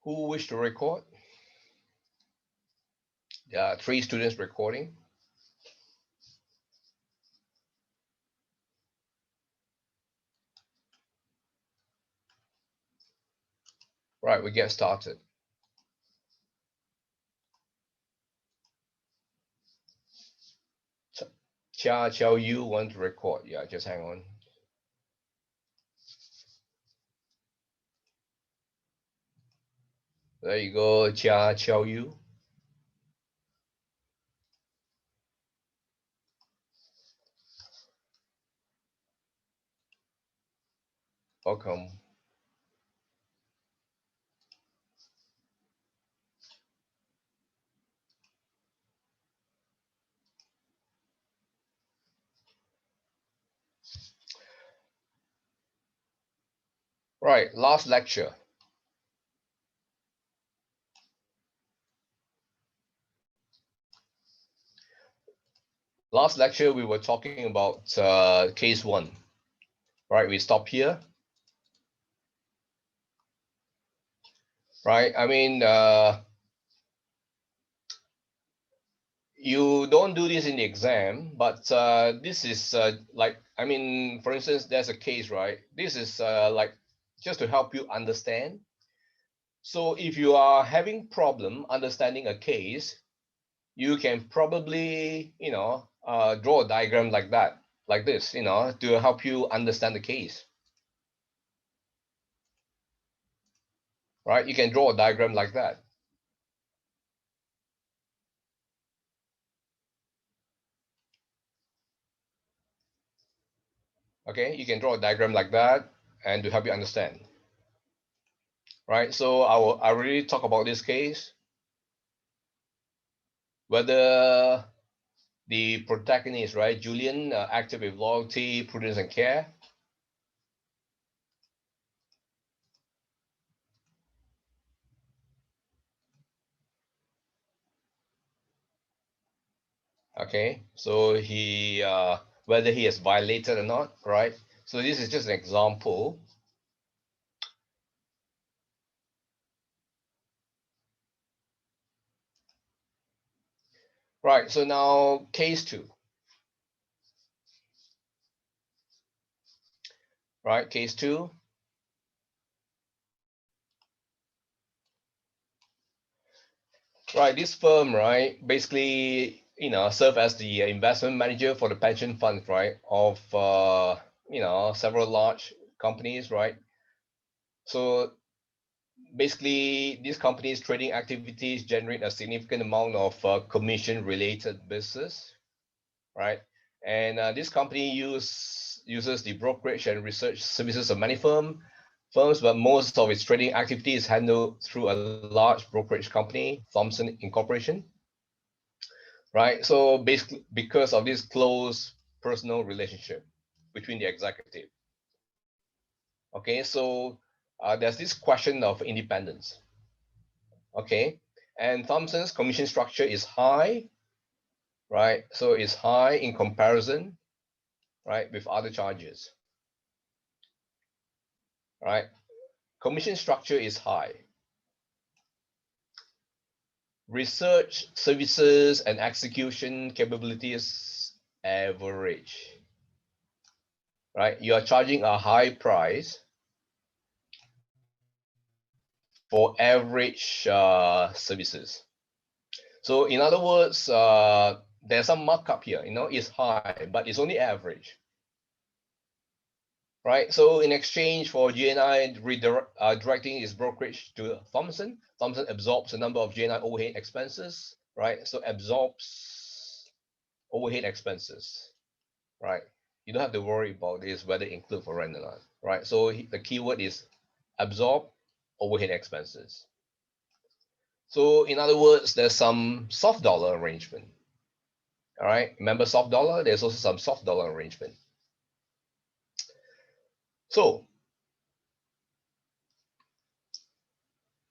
Who wish to record? There are 3 students recording. Right, we get started. Chia Xiao Yu want to record. Yeah, just hang on. There you go, Chia Xiao Yu. Welcome. Right, last lecture. Last lecture, we were talking about case 1. Right, we stop here. Right, I mean, you don't do this in the exam, but this is like, I mean, for instance, there's a case, right? This is like just to help you understand. So if you are having problem understanding a case, you can probably, draw a diagram like that, like this, to help you understand the case. Right? You can draw a diagram like that. Okay, you can draw a diagram like that and to help you understand. Right, so I really talk about this case, whether the protagonist, right, Julian, acted with loyalty, prudence, and care. Okay, so he, whether he has violated or not, right? So this is just an example. Right, so now case 2. Right, case 2. Right, this firm, right, basically, serve as the investment manager for the pension fund, right, of, several large companies, right? So basically, these companies' trading activities generate a significant amount of commission-related business, right? And this company uses the brokerage and research services of many firms, but most of its trading activity is handled through a large brokerage company, Thomson Incorporation, right? So basically, because of this close personal relationship between the executive. Okay, so there's this question of independence. Okay, and Thomson's commission structure is high, right? So it's high in comparison, right, with other charges, right? Commission structure is high. Research, services, and execution capabilities average, right? You are charging a high price for average services. So in other words, there's some markup here, it's high, but it's only average. Right, so in exchange for GNI directing its brokerage to Thomson, Thomson absorbs a number of GNI overhead expenses, right? So absorbs overhead expenses, right? You don't have to worry about this whether include for rent or not, right? So the keyword is absorb overhead expenses. So in other words, there's some soft dollar arrangement. All right, remember soft dollar? There's also some soft dollar arrangement. So,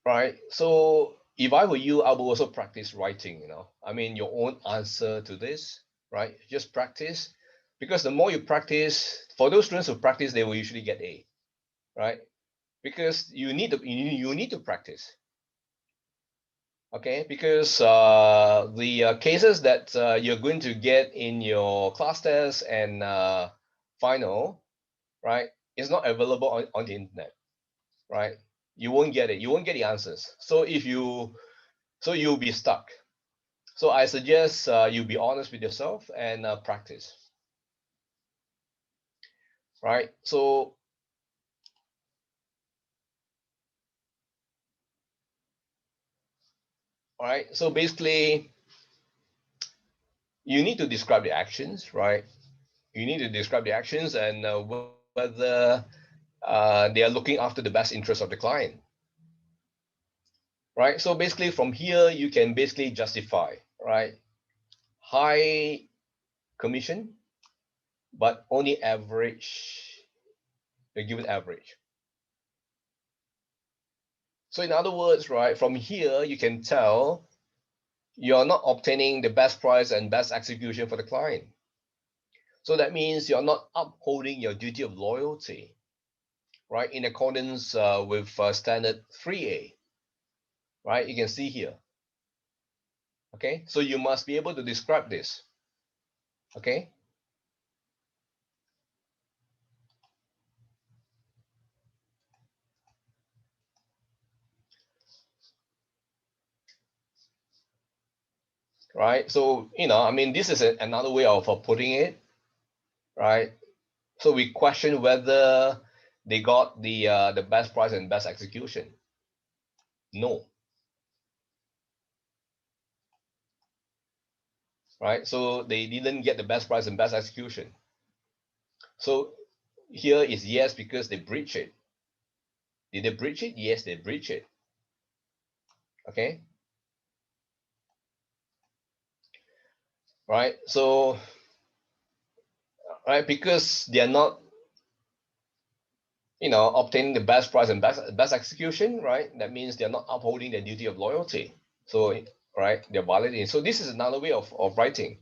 right, so if I were you, I would also practice writing, I mean, your own answer to this, right? Just practice, because the more you practice, for those students who practice, they will usually get A, right? Because you need to practice. Okay, because the cases that you're going to get in your class test and final, right, is not available on the internet, right? You won't get it. You won't get the answers. So you'll be stuck. So I suggest you be honest with yourself and practice, right? So, all right. So basically, you need to describe the actions, right? You need to describe the actions and whether they are looking after the best interest of the client, right? So basically, from here, you can basically justify, right? High commission, but only average, they give it average. So in other words, right, from here, you can tell you're not obtaining the best price and best execution for the client. So that means you're not upholding your duty of loyalty, right, in accordance with standard 3A, right? You can see here, okay? So you must be able to describe this, okay? Right? So, I mean, this is another way of putting it, right? So we question whether they got the best price and best execution. No, right? So they didn't get the best price and best execution. So here is yes because they breach it. Did they breach it? Yes, they breach it. Okay, right? So right because they are not obtaining the best price and best execution, right? That means they're not upholding their duty of loyalty. So right, they're violating. So this is another way of writing.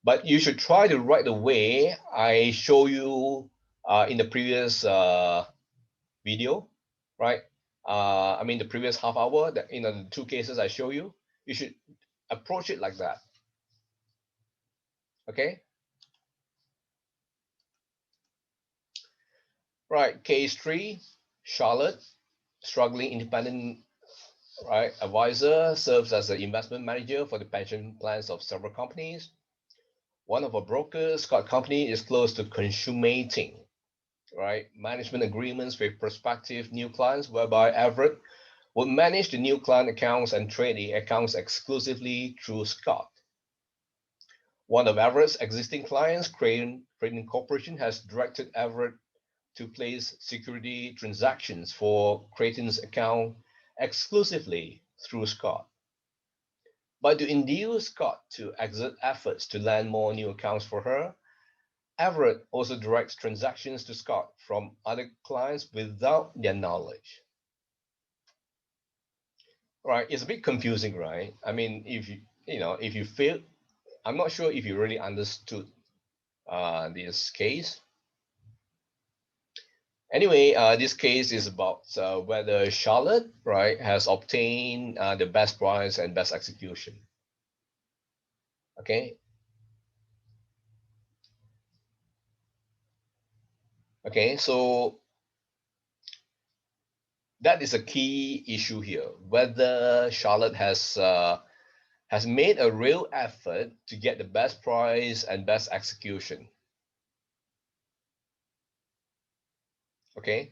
But you should try to write the way I show you in the previous video, right? I mean the previous half hour, that the two cases I show you. You should approach it like that. Okay. Right. Case 3, Charlotte, struggling independent, right, advisor, serves as the investment manager for the pension plans of several companies. One of our brokers, Scott Company, is close to consummating, right, management agreements with prospective new clients, whereby Everett would manage the new client accounts and trade the accounts exclusively through Scott. One of Everett's existing clients, Crane Trading Corporation, has directed Everett to place security transactions for Creighton's account exclusively through Scott. But to induce Scott to exert efforts to land more new accounts for her, Everett also directs transactions to Scott from other clients without their knowledge. Right? It's a bit confusing, right? I mean, if you feel, I'm not sure if you really understood this case. Anyway, this case is about whether Charlotte, right, has obtained the best price and best execution. Okay. Okay. So that is a key issue here. Whether Charlotte has made a real effort to get the best price and best execution. Okay.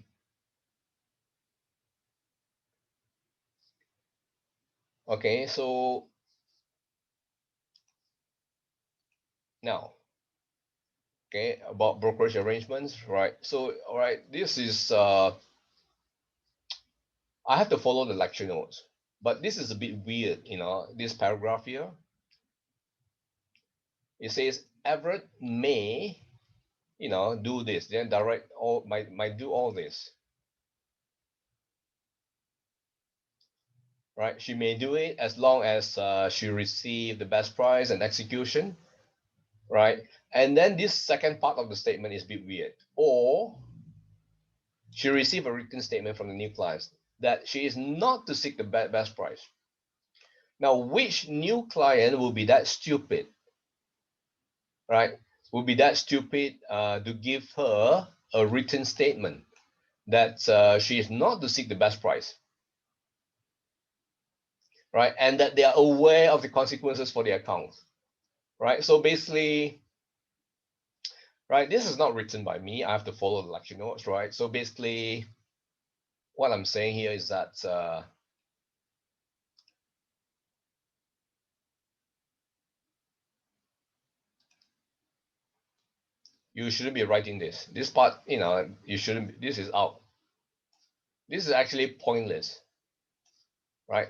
Okay. So now, okay, about brokerage arrangements, right? So, all right, this is I have to follow the lecture notes, but this is a bit weird, this paragraph here. It says Everett may, do this, then direct all might do all this, right? She may do it as long as she receive the best price and execution, right? And then this second part of the statement is a bit weird. Or she received a written statement from the new clients that she is not to seek the best price. Now, which new client will be that stupid, right? Will be that stupid to give her a written statement that she is not to seek the best price, right? And that they are aware of the consequences for their accounts, right? So basically, right, this is not written by me. I have to follow the lecture notes, right? So basically, what I'm saying here is that you shouldn't be writing this. This part, you shouldn't. This is out. This is actually pointless, right?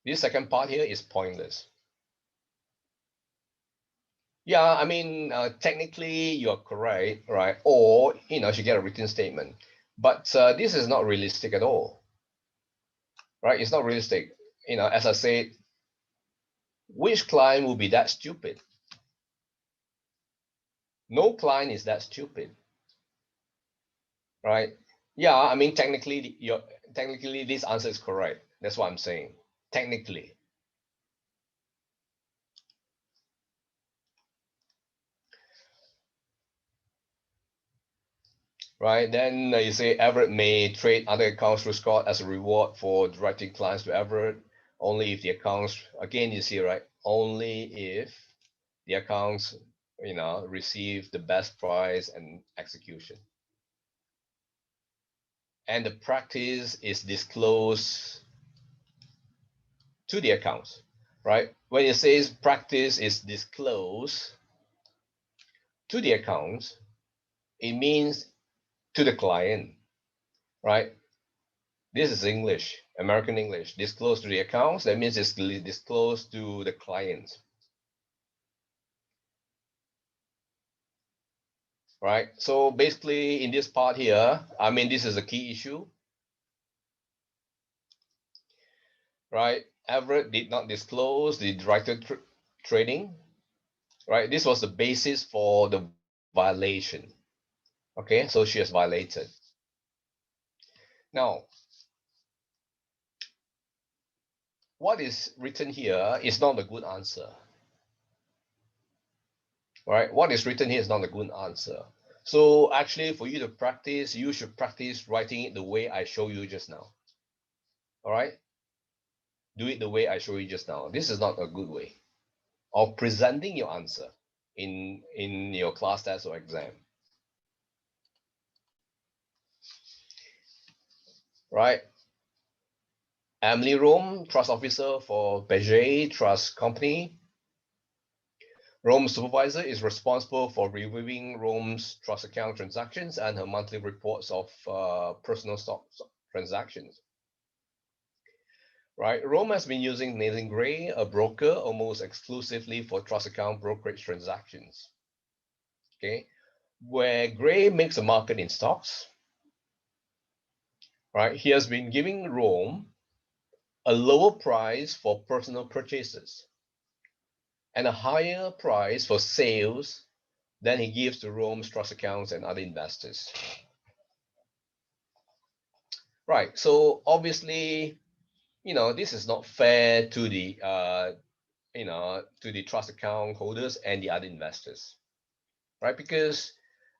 This second part here is pointless. Yeah, I mean, technically you're correct, right? Or, she get a written statement. But this is not realistic at all, right? It's not realistic. As I said, which client will be that stupid? No client is that stupid, right? Yeah, I mean, technically this answer is correct. That's what I'm saying. Technically. Right, then you say Everett may trade other accounts through Scott as a reward for directing clients to Everett, only if the accounts, again, you see, right, only if the accounts, receive the best price and execution. And the practice is disclosed to the accounts, right? When it says practice is disclosed to the accounts, it means to the client, right? This is English, American English. Disclose to the accounts, that means it's disclosed to the clients, right? So basically in this part here, I mean, this is a key issue, right? Everett did not disclose the directed trading, right? This was the basis for the violation. Okay, so she has violated. Now, what is written here is not a good answer, right? What is written here is not a good answer. So actually, for you to practice, you should practice writing it the way I show you just now. All right? Do it the way I show you just now. This is not a good way of presenting your answer in your class test or exam. Right? Emily Rome, trust officer for Berger Trust Company. Rome's supervisor is responsible for reviewing Rome's trust account transactions and her monthly reports of personal stock transactions. Right, Rome has been using Nathan Gray, a broker, almost exclusively for trust account brokerage transactions. Okay, where Gray makes a market in stocks, right? He has been giving Rome a lower price for personal purchases and a higher price for sales than he gives to Rome's trust accounts and other investors. Right, so obviously, this is not fair to the to the trust account holders and the other investors, right? Because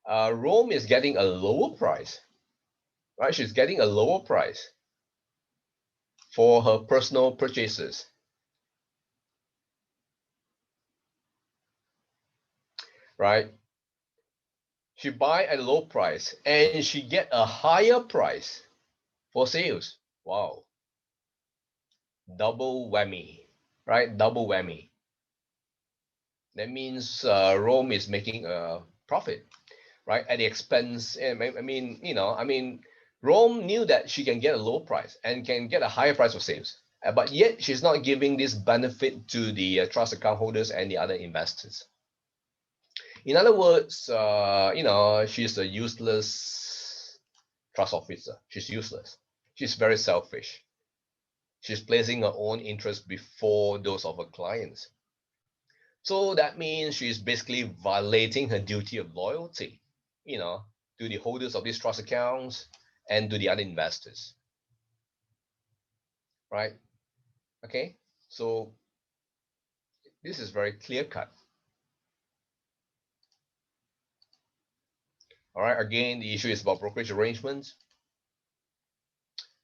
Rome is getting a lower price, right? She's getting a lower price for her personal purchases, right? She buy at a low price and she get a higher price for sales. Wow, double whammy, right? Double whammy. That means Rome is making a profit, right? At the expense. I mean, Rome knew that she can get a low price and can get a higher price for sales, but yet she's not giving this benefit to the trust account holders and the other investors. In other words, she's a useless trust officer. She's useless. She's very selfish. She's placing her own interests before those of her clients. So that means she's basically violating her duty of loyalty, to the holders of these trust accounts and to the other investors. Right? Okay. So this is very clear cut. All right, again, the issue is about brokerage arrangements,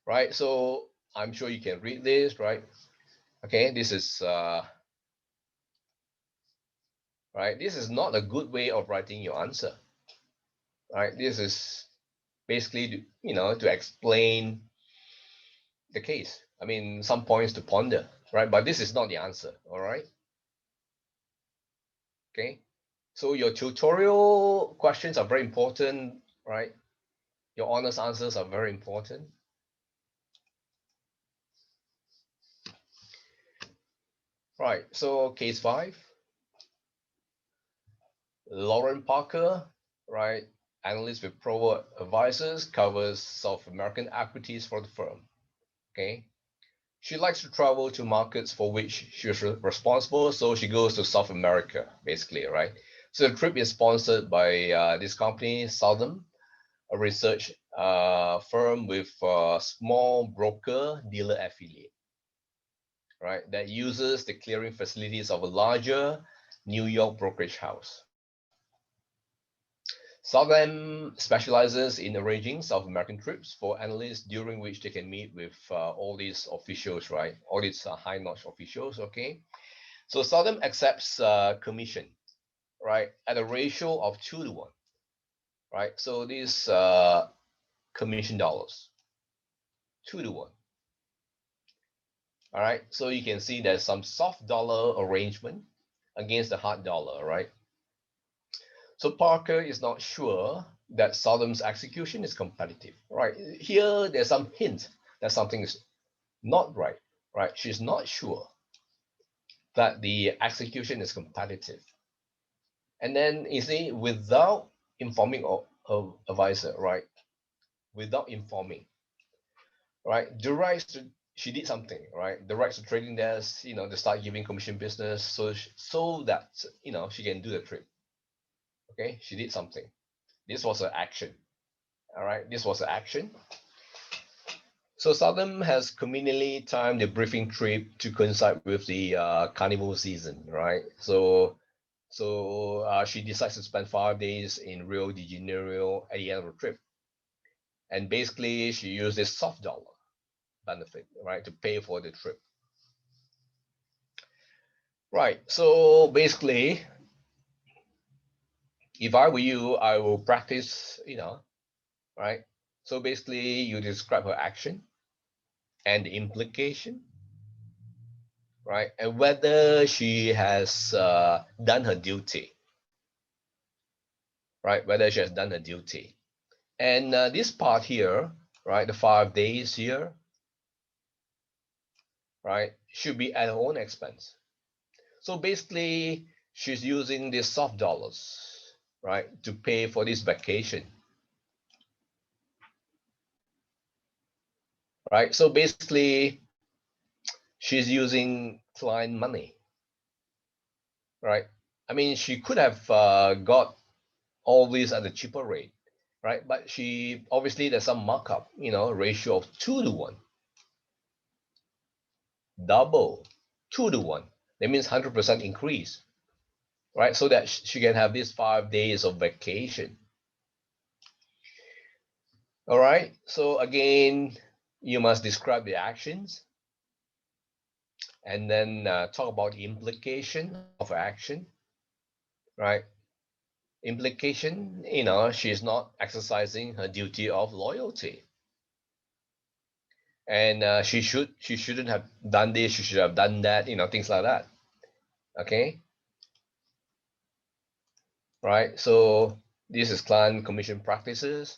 right? So I'm sure you can read this, right? Okay, this is right. This is not a good way of writing your answer, right? This is basically to explain the case. I mean, some points to ponder, right? But this is not the answer, all right? Okay, so your tutorial questions are very important, right? Your honest answers are very important. Right, so case 5, Lauren Parker, right? Analyst with Provo Advisors, covers South American equities for the firm. Okay, she likes to travel to markets for which she's responsible, so she goes to South America, basically, right? So the trip is sponsored by this company, Southern, a research firm with a small broker dealer affiliate, right, that uses the clearing facilities of a larger New York brokerage house. Southern specializes in arranging South American trips for analysts, during which they can meet with all these officials, right? All these high-notch officials, okay? So Southern accepts commission, right, at a ratio of 2 to 1, right? So these commission dollars, 2 to 1. All right, so you can see there's some soft dollar arrangement against the hard dollar, right? So Parker is not sure that Southern's execution is competitive, right? Here, there's some hint that something is not right, right? She's not sure that the execution is competitive. And then you see, without informing of advisor, right? Without informing, right? She did something, right? The rights to trading desk, they start giving commission business so that she can do the trade. Okay, she did something. This was an action. All right, this was an action. So Southern has conveniently timed the briefing trip to coincide with the carnival season, right? So she decides to spend 5 days in Rio de Janeiro at the end of the trip, and basically she used this soft dollar benefit, right, to pay for the trip. Right. So basically, if I were you, I will practice, right? So basically, you describe her action and the implication, right? And whether she has done her duty, right? Whether she has done her duty. And this part here, right? The 5 days here, right? Should be at her own expense. So basically, she's using these soft dollars, right, to pay for this vacation. Right. So basically, she's using client money, right? I mean, she could have got all these at a cheaper rate, right? But she obviously there's some markup, ratio of 2 to 1, double, 2 to 1. That means 100% increase, right? So that she can have these 5 days of vacation. All right. So again, you must describe the actions and then talk about the implication of action, right? Implication, she's not exercising her duty of loyalty, and she shouldn't have done this, she should have done that, things like that. Okay, right? So this is client commission practices,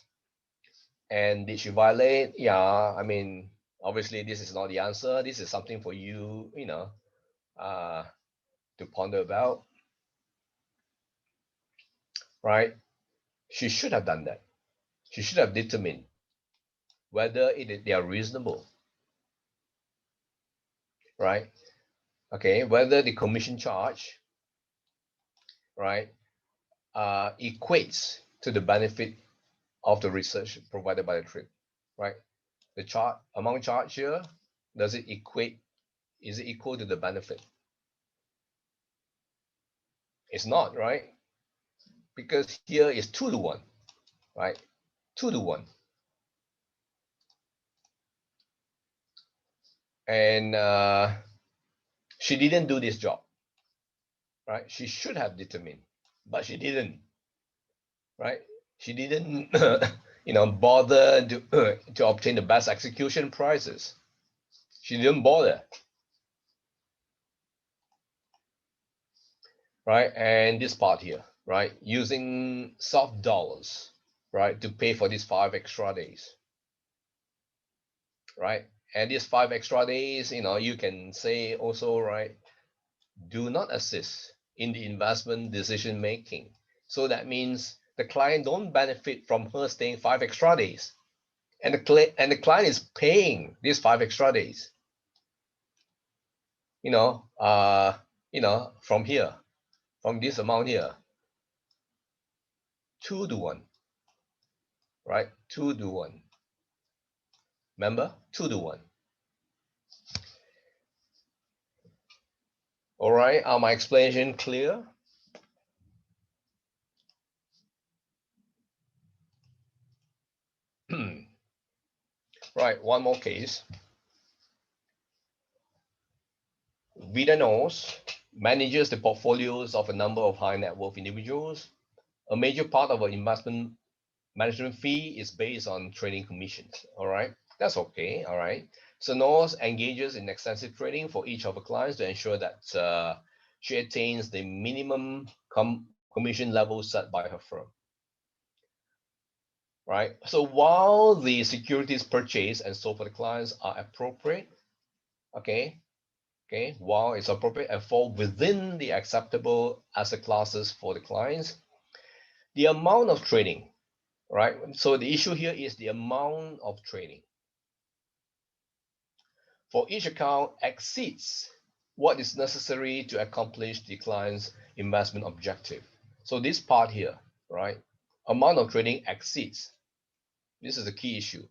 and did she violate? Yeah, I mean, obviously this is not the answer. This is something for you, uh, to ponder about, right? She should have done that. She should have determined whether they are reasonable, right? Okay, whether the commission charge, right, equates to the benefit of the research provided by the trip, right? The amount charge here, does it equate is it equal to the benefit? It's not, right? Because here is 2 to 1, right? 2 to 1. And she didn't do this job, right? She should have determined, but she didn't, right? She didn't, bother to obtain the best execution prices. She didn't bother, right? And this part here, right? Using soft dollars, right, to pay for these 5 extra days, right? And these 5 extra days, you can say also, right, do not assist in the investment decision making. So that means the client don't benefit from her staying 5 extra days, and the client is paying these 5 extra days. From here, from this amount here, 2 to 1, right? 2 to 1. Remember, 2 to 1. All right, are my explanation clear? Right, one more case. Vida knows manages the portfolios of a number of high net worth individuals. A major part of our investment management fee is based on trading commissions. All right, that's okay. All right. So Nos engages in extensive trading for each of her clients to ensure that she attains the minimum commission level set by her firm. Right. So while the securities purchased and sold for the clients are appropriate, okay, while it's appropriate and fall within the acceptable asset classes for the clients, the amount of trading, right? So the issue here is the amount of trading for each account exceeds what is necessary to accomplish the client's investment objective. So this part here, right? Amount of trading exceeds. This is the key issue.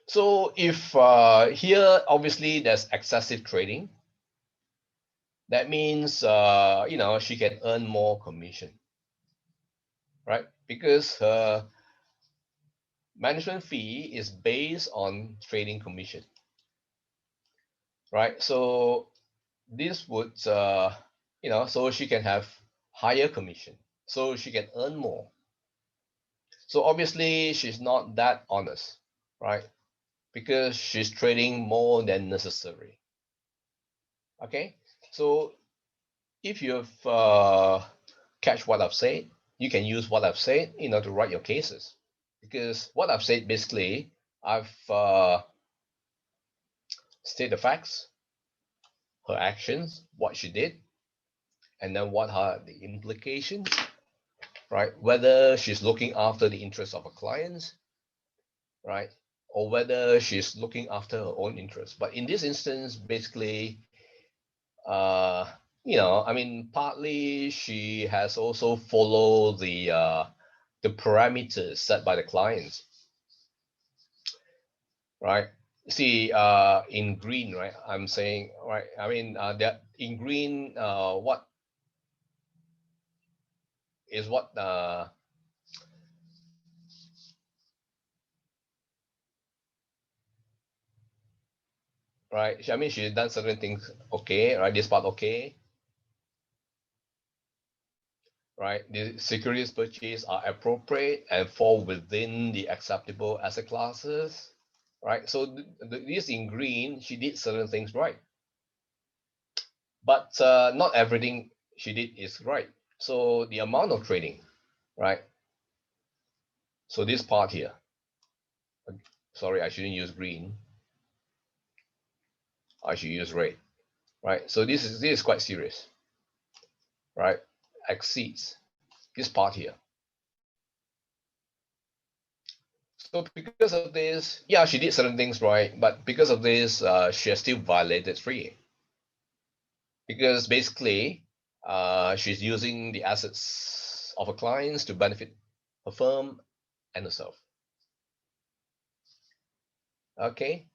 So if here, obviously there's excessive trading, that means, she can earn more commission, right? Because her management fee is based on trading commission, right? So this would, so she can have higher commission, so she can earn more. So obviously she's not that honest, right? Because she's trading more than necessary. Okay, so if you've catch what I've said, you can use what I've said, to write your cases. Because what I've said, basically, I've stated the facts, her actions, what she did, and then what are the implications, right? Whether she's looking after the interests of her clients, right? Or whether she's looking after her own interests. But in this instance, basically, uh, partly she has also followed the parameters set by the clients, right? See, in green, right? I'm saying, right? That in green, what is what right? She's done certain things, okay, right? This part, okay, right? The securities purchase are appropriate and fall within the acceptable asset classes, right? So this in green, she did certain things right, but not everything she did is right. So the amount of trading, right? So this part here, sorry, I shouldn't use green. I should use red, right? So this is quite serious, right? Exceeds this part here. So because of this, yeah, she did certain things right, but because of this, she has still violated free. Because basically, she's using the assets of her clients to benefit her firm and herself. Okay,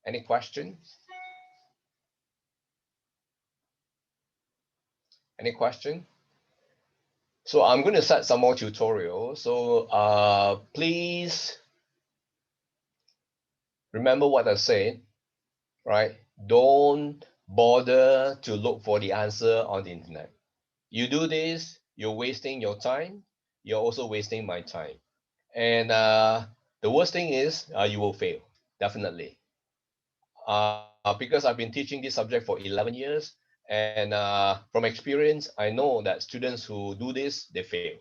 Any question? Any question? So I'm going to set some more tutorials. So please remember what I said, right? Don't bother to look for the answer on the internet. You do this, you're wasting your time. You're also wasting my time. And the worst thing is you will fail, definitely. Because I've been teaching this subject for 11 years. And from experience, I know that students who do this, they fail.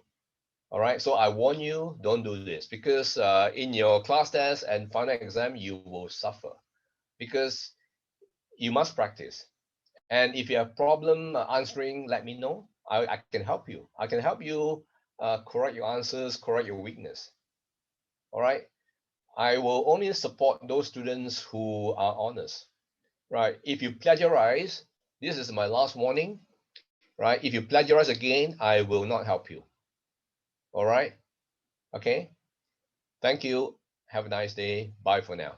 All right. So I warn you, don't do this because in your class test and final exam, you will suffer because you must practice. And if you have problem answering, let me know. I can help you. I can help you correct your answers, correct your weakness. All right. I will only support those students who are honest. Right. If you plagiarize, this is my last warning. Right. If you plagiarize again, I will not help you. All right. Okay. Thank you. Have a nice day. Bye for now.